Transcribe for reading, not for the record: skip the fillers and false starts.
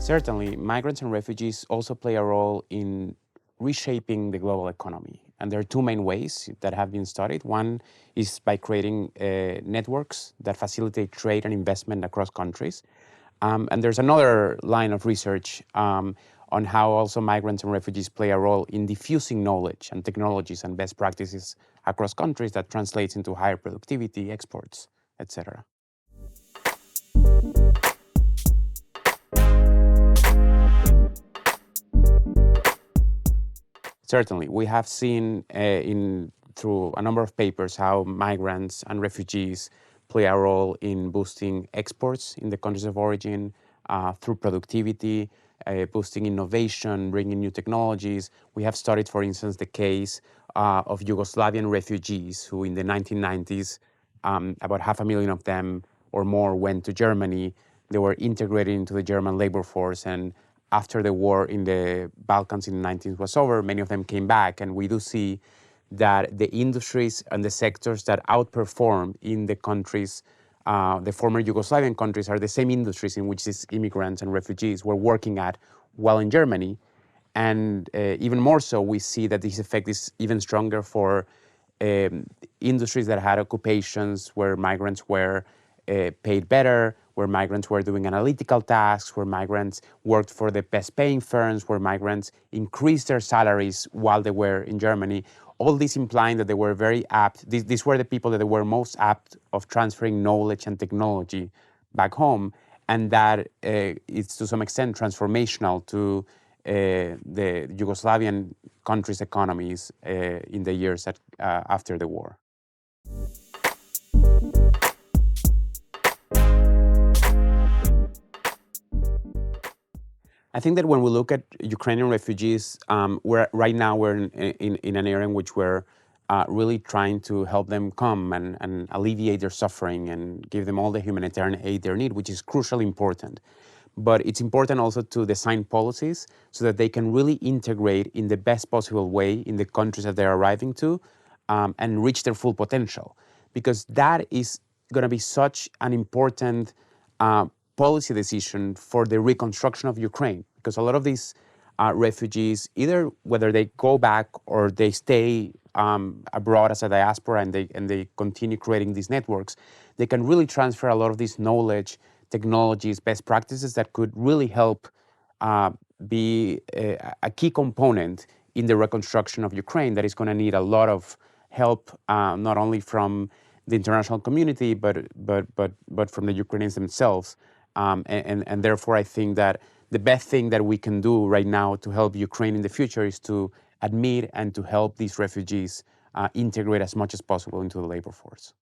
Certainly, migrants and refugees also play a role in reshaping the global economy. And there are two main ways that have been studied. One is by creating networks that facilitate trade and investment across countries. And there's another line of research on how also migrants and refugees play a role in diffusing knowledge and technologies and best practices across countries that translates into higher productivity, exports, etc. Certainly, we have seen through a number of papers how migrants and refugees play a role in boosting exports in the countries of origin through productivity, boosting innovation, bringing new technologies. We have studied, for instance, the case of Yugoslavian refugees who in the 1990s, about 500,000 of them or more went to Germany. They were integrated into the German labor force, and after the war in the Balkans in the 1990s was over, many of them came back, and we do see that the industries and the sectors that outperform in the countries, the former Yugoslavian countries, are the same industries in which these immigrants and refugees were working at while in Germany. And even more so, we see that this effect is even stronger for industries that had occupations where migrants were paid better, where migrants were doing analytical tasks, where migrants worked for the best paying firms, where migrants increased their salaries while they were in Germany. All this implying that they were very apt, these were the people that were most apt of transferring knowledge and technology back home, and that is to some extent transformational to the Yugoslavian countries' economies in the years after the war. I think that when we look at Ukrainian refugees, right now we're in an area in which we're really trying to help them come and alleviate their suffering and give them all the humanitarian aid they need, which is crucially important. But it's important also to design policies so that they can really integrate in the best possible way in the countries that they're arriving to and reach their full potential. Because that is going to be such an important policy decision for the reconstruction of Ukraine. Because a lot of these refugees, either whether they go back or they stay abroad as a diaspora and they continue creating these networks, they can really transfer a lot of this knowledge, technologies, best practices that could really help be a key component in the reconstruction of Ukraine that is going to need a lot of help, not only from the international community, but from the Ukrainians themselves. And therefore, I think that the best thing that we can do right now to help Ukraine in the future is to admit and to help these refugees integrate as much as possible into the labor force.